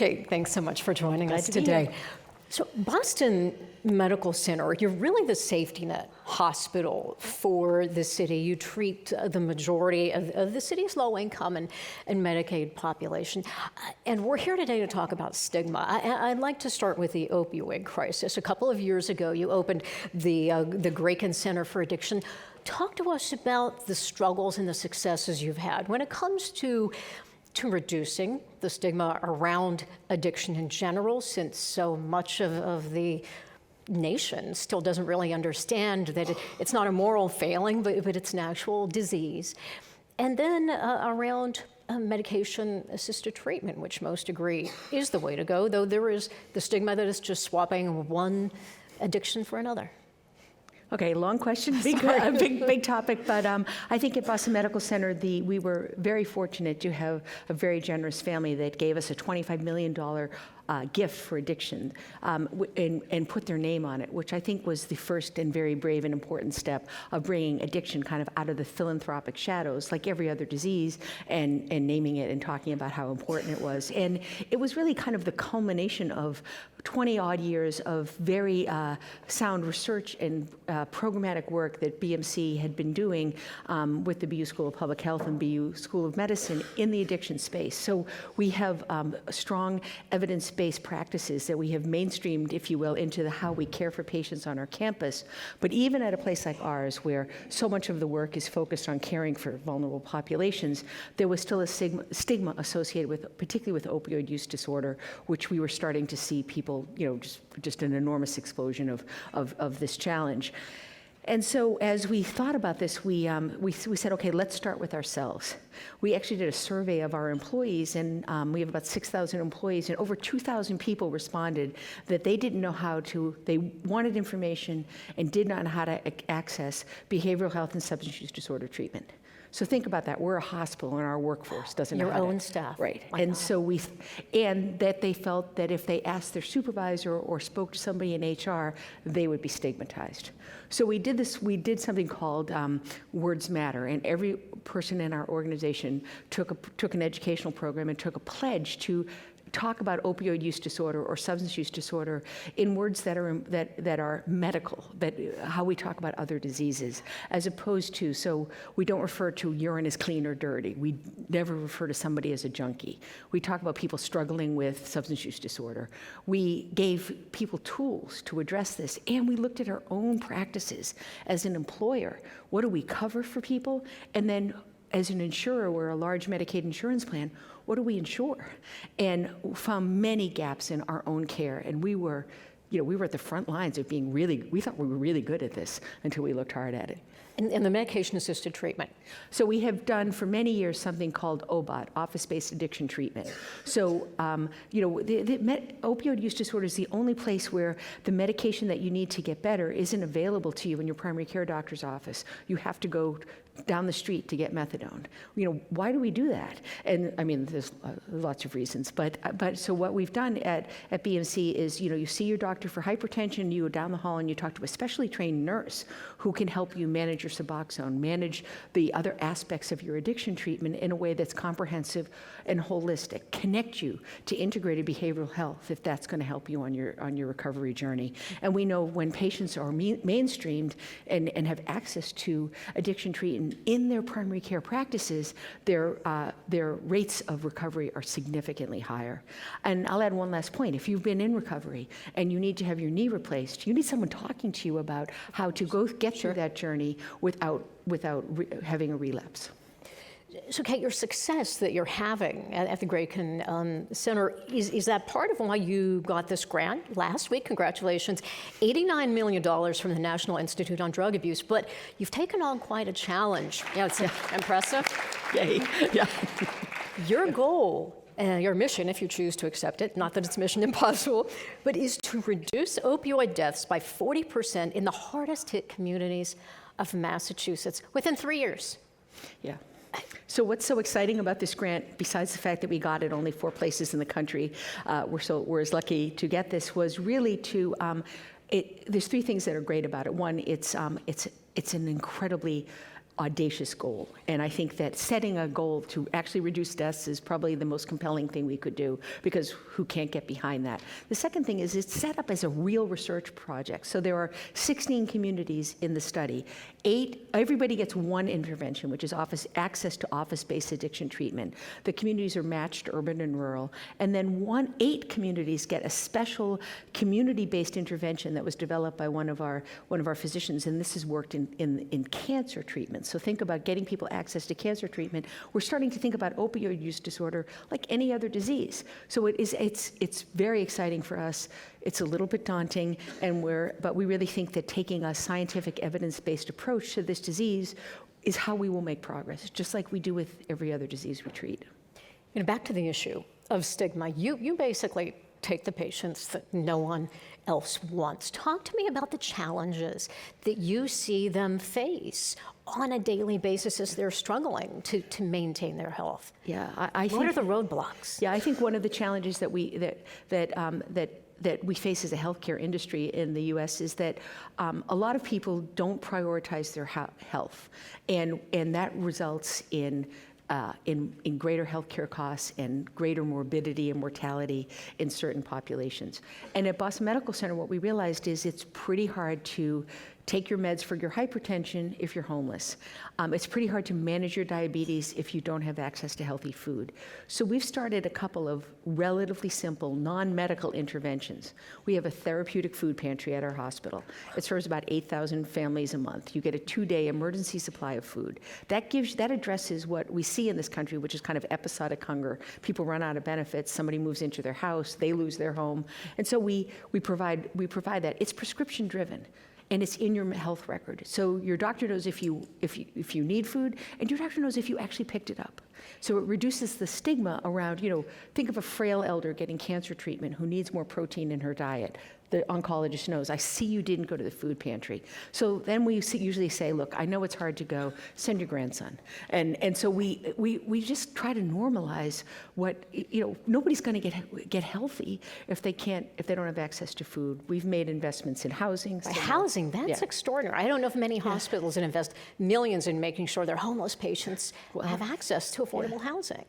Kate, thanks so much for joining us to be today. here. So Boston Medical Center, you're really the safety net hospital for the city. You treat the majority of the city's low income and Medicaid population. And we're here today to talk about stigma. I'd like to start with the opioid crisis. A couple of years ago, you opened the Graken Center for Addiction. Talk to us about the struggles and the successes you've had when it comes to reducing the stigma around addiction in general, since so much of the nation still doesn't really understand that it's not a moral failing, but it's an actual disease. And then around medication-assisted treatment, which most agree is the way to go, though there is the stigma that it's just swapping one addiction for another. Okay, long question, big topic, but I think at Boston Medical Center, we were very fortunate to have a very generous family that gave us a $25 million gift for addiction and put their name on it, which I think was the first and very brave and important step of bringing addiction kind of out of the philanthropic shadows, like every other disease, and naming it and talking about how important it was. And it was really kind of the culmination of 20-odd years of very sound research and programmatic work that BMC had been doing with the BU School of Public Health and BU School of Medicine in the addiction space. So we have strong evidence-based practices that we have mainstreamed, if you will, into how we care for patients on our campus. But even at a place like ours, where so much of the work is focused on caring for vulnerable populations, there was still a stigma associated with, particularly with opioid use disorder, which we were starting to see people, just an enormous explosion of this challenge. And so as we thought about this, we said, okay, let's start with ourselves. We actually did a survey of our employees, and we have about 6,000 employees, and over 2,000 people responded that they didn't know they wanted information and did not know how to access behavioral health and substance use disorder treatment. So think about that. We're a hospital, and our workforce doesn't know your how own to, staff. Right. Why and not? so and that they felt that if they asked their supervisor or spoke to somebody in HR, they would be stigmatized. So we did this. We did something called Words Matter, and every person in our organization took an educational program and took a pledge to talk about opioid use disorder or substance use disorder in words that are medical, how we talk about other diseases, as opposed to, so we don't refer to urine as clean or dirty. We never refer to somebody as a junkie. We talk about people struggling with substance use disorder. We gave people tools to address this, and we looked at our own practices as an employer. What do we cover for people? And then as an insurer, we're a large Medicaid insurance plan, what do we insure? And found many gaps in our own care. And we were at the front lines of being we thought we were really good at this until we looked hard at it. And the medication-assisted treatment. So we have done for many years something called OBOT, Office-Based Addiction Treatment. So, opioid use disorder is the only place where the medication that you need to get better isn't available to you in your primary care doctor's office. You have to go down the street to get methadone. Why do we do that? And I mean, there's lots of reasons, but so what we've done at BMC is, you see your doctor for hypertension, you go down the hall and you talk to a specially trained nurse who can help you manage your Suboxone, manage the other aspects of your addiction treatment in a way that's comprehensive and holistic, connect you to integrated behavioral health if that's going to help you on your recovery journey. And we know when patients are mainstreamed and have access to addiction treatment in their primary care practices, their rates of recovery are significantly higher. And I'll add one last point. If you've been in recovery and you need to have your knee replaced, you need someone talking to you about how to get through that journey without having a relapse. So Kate, your success that you're having at the Graken Center, is that part of why you got this grant last week? Congratulations. $89 million from the National Institute on Drug Abuse, but you've taken on quite a challenge. Yeah, it's impressive. Yay, yeah. Your goal, your mission, if you choose to accept it, not that it's mission impossible, but is to reduce opioid deaths by 40% in the hardest hit communities of Massachusetts within 3 years. Yeah. So what's so exciting about this grant, besides the fact that we got it only 4 places in the country, we're as lucky to get this, was really to, there's 3 things that are great about it. One, it's an incredibly audacious goal. And I think that setting a goal to actually reduce deaths is probably the most compelling thing we could do, because who can't get behind that? The second thing is it's set up as a real research project. So there are 16 communities in the study. Everybody gets one intervention, which is access to office-based addiction treatment. The communities are matched urban and rural. And then 8 communities get a special community-based intervention that was developed by one of our physicians, and this has worked in cancer treatment. So think about getting people access to cancer treatment. We're starting to think about opioid use disorder like any other disease. So it's very exciting for us. It's a little bit daunting, but we really think that taking a scientific evidence-based approach to this disease is how we will make progress, just like we do with every other disease we treat. Back to the issue of stigma. You basically take the patients that no one else wants. Talk to me about the challenges that you see them face on a daily basis as they're struggling to maintain their health. Yeah, I think. What are the roadblocks? Yeah, I think one of the challenges that we face as a healthcare industry in the U.S. is that a lot of people don't prioritize their health, and that results in greater healthcare costs and greater morbidity and mortality in certain populations. And at Boston Medical Center, what we realized is it's pretty hard to take your meds for your hypertension if you're homeless. It's pretty hard to manage your diabetes if you don't have access to healthy food. So we've started a couple of relatively simple non-medical interventions. We have a therapeutic food pantry at our hospital. It serves about 8,000 families a month. You get a 2-day emergency supply of food. That addresses what we see in this country, which is kind of episodic hunger. People run out of benefits, somebody moves into their house, they lose their home. And so we provide that. It's prescription driven. And it's in your health record. So your doctor knows if you need food, and your doctor knows if you actually picked it up. So it reduces the stigma around, think of a frail elder getting cancer treatment who needs more protein in her diet. The oncologist knows, I see you didn't go to the food pantry. So then we usually say, look, I know it's hard to go, send your grandson. And so we just try to normalize what, nobody's gonna get healthy if they don't have access to food. We've made investments in housing. Housing, that's extraordinary. I don't know of many hospitals that invest millions in making sure their homeless patients have access to affordable housing.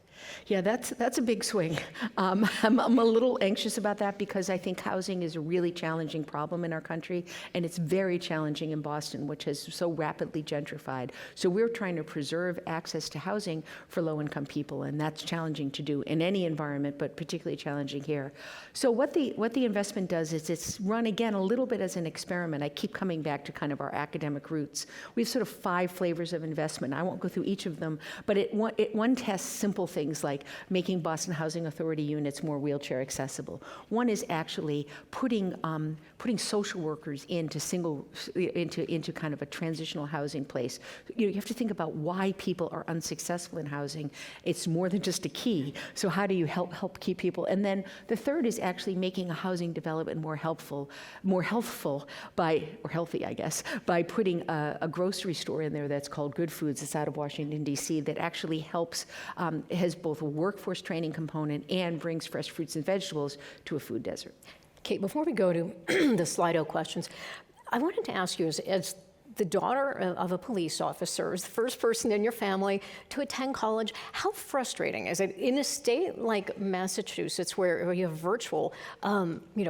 Yeah, that's a big swing. I'm a little anxious about that because I think housing is a really challenging problem in our country, and it's very challenging in Boston, which has so rapidly gentrified. So we're trying to preserve access to housing for low-income people, and that's challenging to do in any environment, but particularly challenging here. So what the investment does is it's run, again, a little bit as an experiment. I keep coming back to kind of our academic roots. We have sort of 5 flavors of investment. I won't go through each of them, but one tests simple things like making Boston Housing Authority units more wheelchair accessible. One is actually putting social workers into kind of a transitional housing place. You have to think about why people are unsuccessful in housing. It's more than just a key. So how do you help keep people? And then the third is actually making a housing development more healthful healthy, I guess, by putting a grocery store in there that's called Good Foods. It's out of Washington, D.C., that actually helps, has both a workforce training component and brings fresh fruits and vegetables to a food desert. Kate, before we go to the Slido questions, I wanted to ask you, as the daughter of a police officer, as the first person in your family to attend college, how frustrating is it in a state like Massachusetts where you have virtual,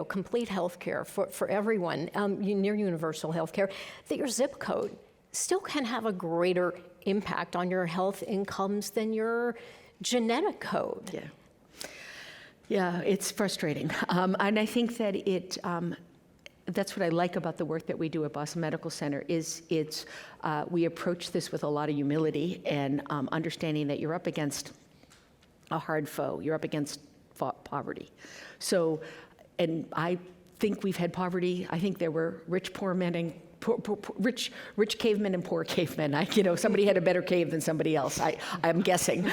complete health care for everyone, near universal health care, that your zip code still can have a greater impact on your health incomes than your genetic code? Yeah, it's frustrating. And I think that that's what I like about the work that we do at Boston Medical Center is we approach this with a lot of humility and understanding that you're up against a hard foe. You're up against poverty. So, and I think we've had poverty. I think there were rich, poor men and rich cavemen and poor cavemen. Somebody had a better cave than somebody else. I'm guessing,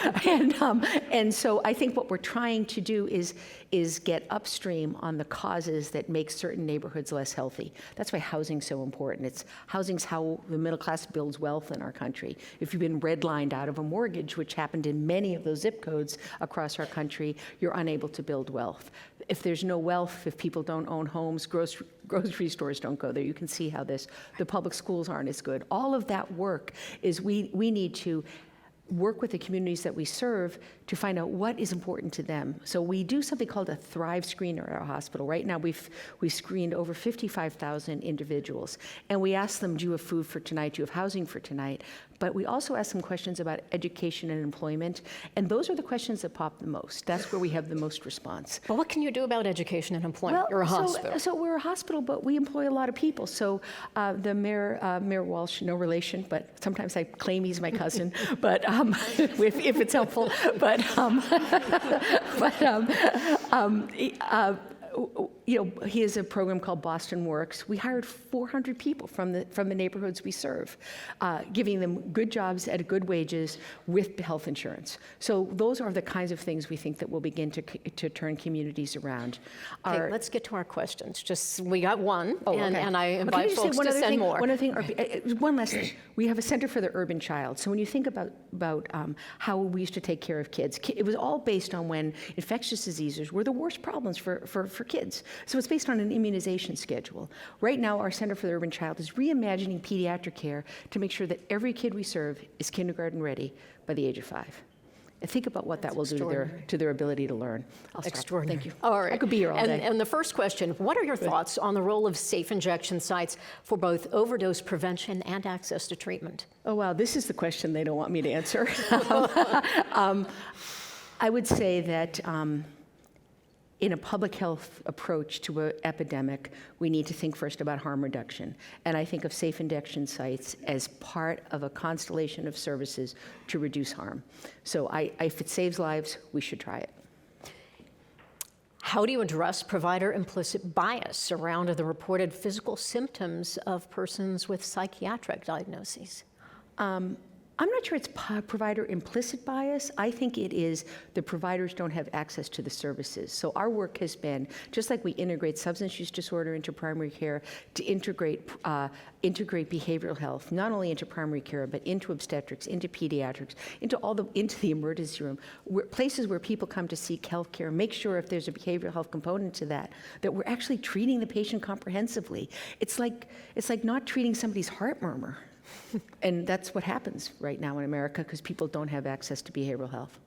and so I think what we're trying to do is get upstream on the causes that make certain neighborhoods less healthy. That's why housing's so important. Housing's how the middle class builds wealth in our country. If you've been redlined out of a mortgage, which happened in many of those zip codes across our country, you're unable to build wealth. If there's no wealth, if people don't own homes, grocery stores don't go there. You can see how the public schools aren't as good. All of that work is we need to work with the communities that we serve to find out what is important to them. So we do something called a Thrive screener at our hospital. Right now, we've screened over 55,000 individuals, and we ask them, do you have food for tonight? Do you have housing for tonight? But we also ask them questions about education and employment, and those are the questions that pop the most. That's where we have the most response. Well, what can you do about education and employment? You're a hospital. So we're a hospital, but we employ a lot of people. So the Mayor Walsh, no relation, but sometimes I claim he's my cousin, but if it's helpful. But he has a program called Boston Works. We hired 400 people from the neighborhoods we serve, giving them good jobs at good wages with health insurance. So those are the kinds of things we think that will begin to turn communities around. Okay, let's get to our questions. We got one, okay. and I invite folks to send more. One last thing. We have a Center for the Urban Child. So when you think about how we used to take care of kids, it was all based on when infectious diseases were the worst problems for kids. So it's based on an immunization schedule. Right now, our Center for the Urban Child is reimagining pediatric care to make sure that every kid we serve is kindergarten ready by the age of 5. And think about what that will do to their ability to learn. I'll stop. Extraordinary. Thank you. All right. I could be here all day. And the first question, what are your thoughts on the role of safe injection sites for both overdose prevention and access to treatment? Oh, wow, this is the question they don't want me to answer. I would say that in a public health approach to an epidemic, we need to think first about harm reduction. And I think of safe injection sites as part of a constellation of services to reduce harm. So if it saves lives, we should try it. How do you address provider implicit bias around the reported physical symptoms of persons with psychiatric diagnoses? I'm not sure it's provider implicit bias. I think it is the providers don't have access to the services. So our work has been, just like we integrate substance use disorder into primary care, to integrate behavioral health, not only into primary care, but into obstetrics, into pediatrics, into the emergency room, places where people come to seek health care. Make sure if there's a behavioral health component to that we're actually treating the patient comprehensively. It's like not treating somebody's heart murmur. And that's what happens right now in America because people don't have access to behavioral health.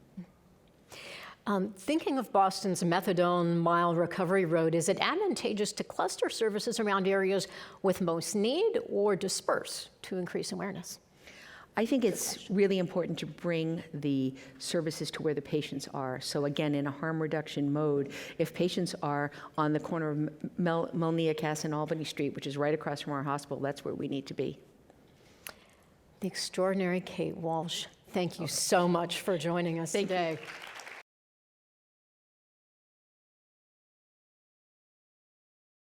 Thinking of Boston's methadone mile recovery road, is it advantageous to cluster services around areas with most need or disperse to increase awareness? I think it's really important to bring the services to where the patients are. So again, in a harm reduction mode, if patients are on the corner of Melnia Cass and Albany Street, which is right across from our hospital, that's where we need to be. The extraordinary Kate Walsh, thank you so much for joining us today.